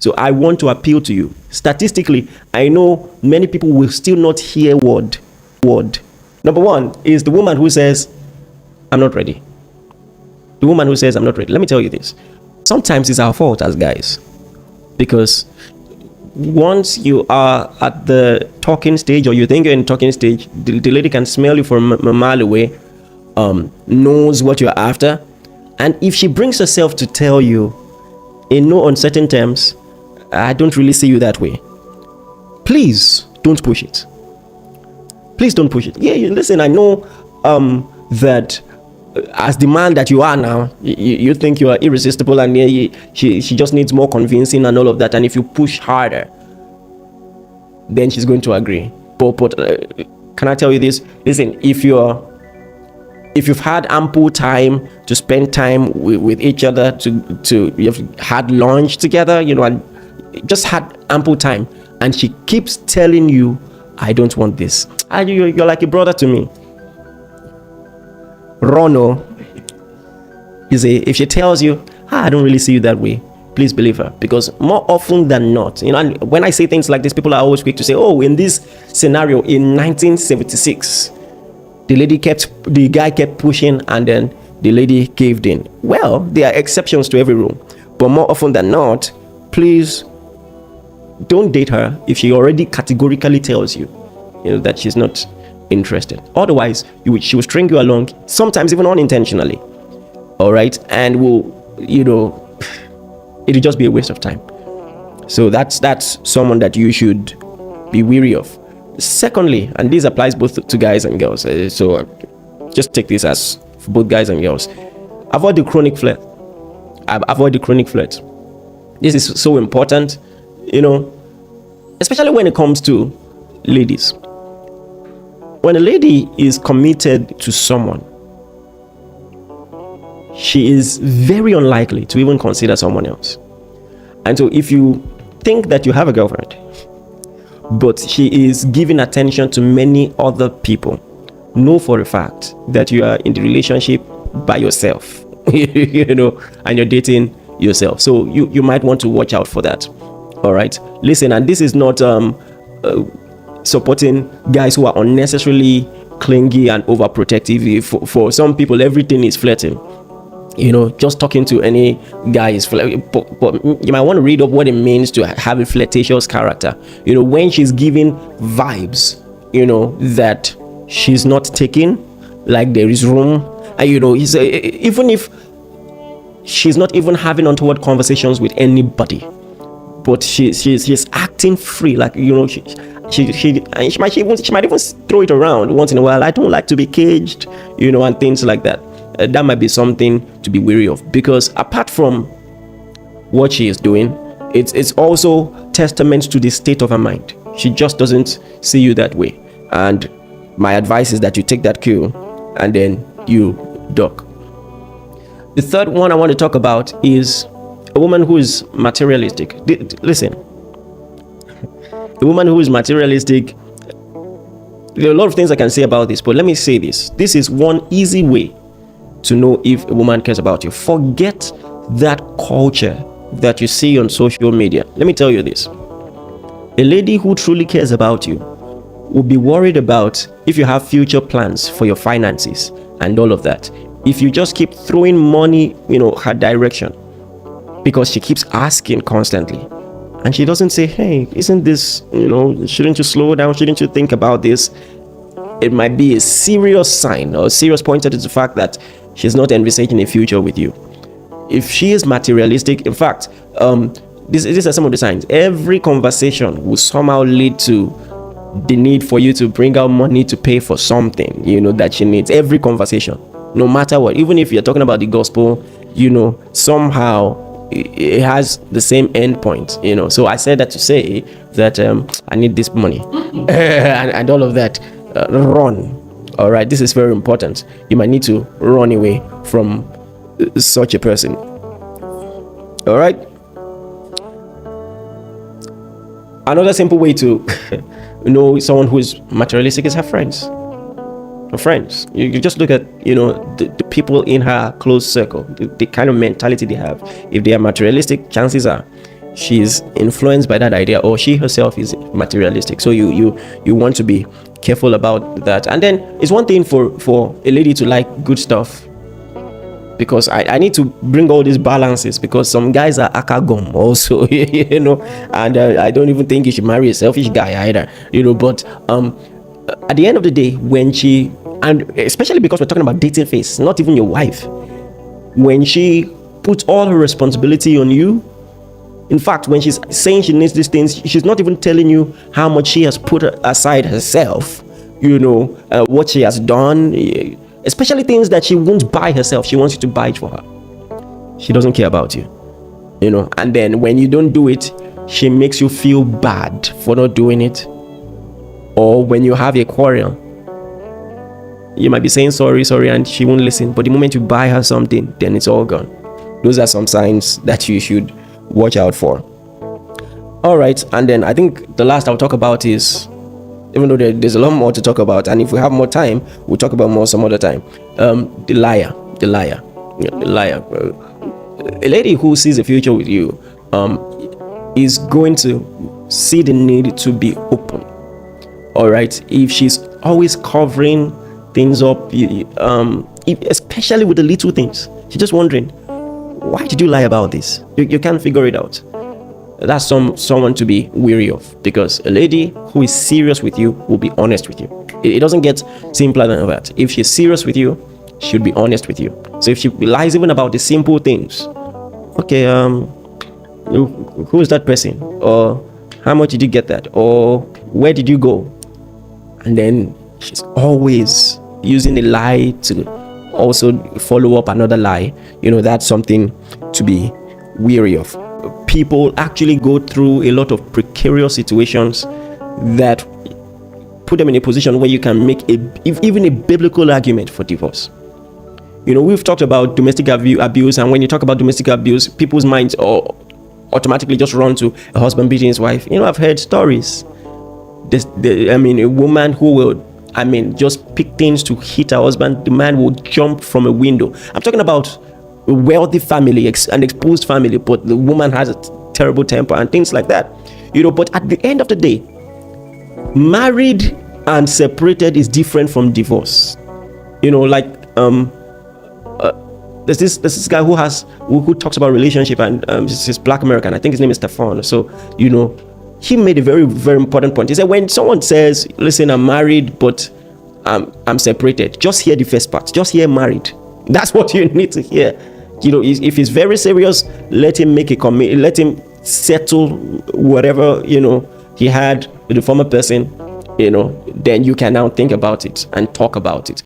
So I want to appeal to you. Statistically, I know many people will still not hear word. Number one is the woman who says, I'm not ready. The woman who says, I'm not ready. Let me tell you this. Sometimes it's our fault as guys. Because once you are at the talking stage, or you think you're in talking stage, the lady can smell you from a mile away, knows what you're after. And if she brings herself to tell you in no uncertain terms, I don't really see you that way, please don't push it. Please don't push it. Yeah, listen, I know that as the man that you are now, you think you are irresistible, and she just needs more convincing and all of that. And if you push harder, then she's going to agree. But can I tell you this? Listen, if you've had ample time to spend time with each other, you've had lunch together, and just had ample time, and she keeps telling you, I don't want this. You're like a brother to me. Rono, if she tells you, I don't really see you that way, please believe her. Because more often than not, and when I say things like this, people are always quick to say, oh, in this scenario in 1976, the guy kept pushing and then the lady caved in. Well, there are exceptions to every rule, but more often than not, please don't date her if she already categorically tells you, that she's not interested. Otherwise, she will string you along, sometimes even unintentionally. All right, and it'll just be a waste of time. So that's someone that you should be wary of. Secondly, and this applies both to guys and girls, so just take this as for both guys and girls. Avoid the chronic flirt. Avoid the chronic flirt. This is so important, especially when it comes to ladies. When a lady is committed to someone, she is very unlikely to even consider someone else. And so if you think that you have a girlfriend, but she is giving attention to many other people, know for a fact that you are in the relationship by yourself, and you're dating yourself. So you might want to watch out for that. All right. Listen, and this is not supporting guys who are unnecessarily clingy and overprotective. For some people, everything is flirting. Just talking to any guy is flirting. But you might want to read up what it means to have a flirtatious character. When she's giving vibes, that she's not taking, like there is room. And even if she's not even having untoward conversations with anybody, but she's acting free, like she might even throw it around once in a while. I don't like to be caged, and things like that. That might be something to be wary of, because apart from what she is doing, it's also testament to the state of her mind. She just doesn't see you that way. And my advice is that you take that cue and then you duck. The third one I want to talk about is a woman who is materialistic. Listen, a woman who is materialistic, there are a lot of things I can say about this, but let me say this. This is one easy way to know if a woman cares about you. Forget that culture that you see on social media. Let me tell you this. A lady who truly cares about you will be worried about if you have future plans for your finances and all of that. If you just keep throwing money, her direction, because she keeps asking constantly, and she doesn't say, hey, isn't this, shouldn't you slow down? Shouldn't you think about this? It might be a serious sign or a serious pointer to the fact that she's not envisaging a future with you. If she is materialistic, in fact, these are some of the signs. Every conversation will somehow lead to the need for you to bring out money to pay for something, that she needs. Every conversation, no matter what, even if you're talking about the gospel, somehow it has the same end point, So I said that to say that I need this money and all of that. Run. All right, this is very important. You might need to run away from such a person. All right. Another simple way to know someone who is materialistic is her friends. Her friends. You just look at the people in her close circle, the kind of mentality they have. If they are materialistic, chances are she's influenced by that idea, or she herself is materialistic. So you want to be careful about that. And then it's one thing for a lady to like good stuff, because I need to bring all these balances, because some guys are akagom also, and I don't even think you should marry a selfish guy either, but at the end of the day, when she, and especially because we're talking about dating phase, not even your wife, when she puts all her responsibility on you, in fact, when she's saying she needs these things, she's not even telling you how much she has put aside herself, what she has done, especially things that she won't buy herself. She wants you to buy it for her. She doesn't care about you, and then when you don't do it, she makes you feel bad for not doing it. Or when you have a quarrel, you might be saying sorry, and she won't listen. But the moment you buy her something, then it's all gone. Those are some signs that you should watch out for. All right, and then I think the last I'll talk about is, even though there's a lot more to talk about, and if we have more time, we'll talk about more some other time. The liar. A lady who sees a future with you is going to see the need to be open. All right, if she's always covering things up, especially with the little things, she's just wondering, why did you lie about this? You can't figure it out. That's someone to be wary of, because a lady who is serious with you will be honest with you. It doesn't get simpler than that. If she's serious with you, she'll be honest with you. So if she lies even about the simple things, okay, who is that person? Or how much did you get that? Or where did you go? And then she's always using a lie to also follow up another lie. That's something to be wary of. People actually go through a lot of precarious situations that put them in a position where you can make even a biblical argument for divorce. We've talked about domestic abuse, and when you talk about domestic abuse, people's minds automatically just run to a husband beating his wife. I've heard stories. A woman who will, just pick things to hit her husband. The man will jump from a window. I'm talking about a wealthy family, an exposed family, but the woman has a terrible temper and things like that. But at the end of the day, married and separated is different from divorce. There's this guy who talks about relationship, and he's Black American. I think his name is Stefan. So he made a very, very important point. He said, when someone says, listen, I'm married, but I'm separated, just hear the first part. Just hear married. That's what you need to hear. If he's very serious, let him make a comment. Let him settle whatever, he had with the former person, then you can now think about it and talk about it.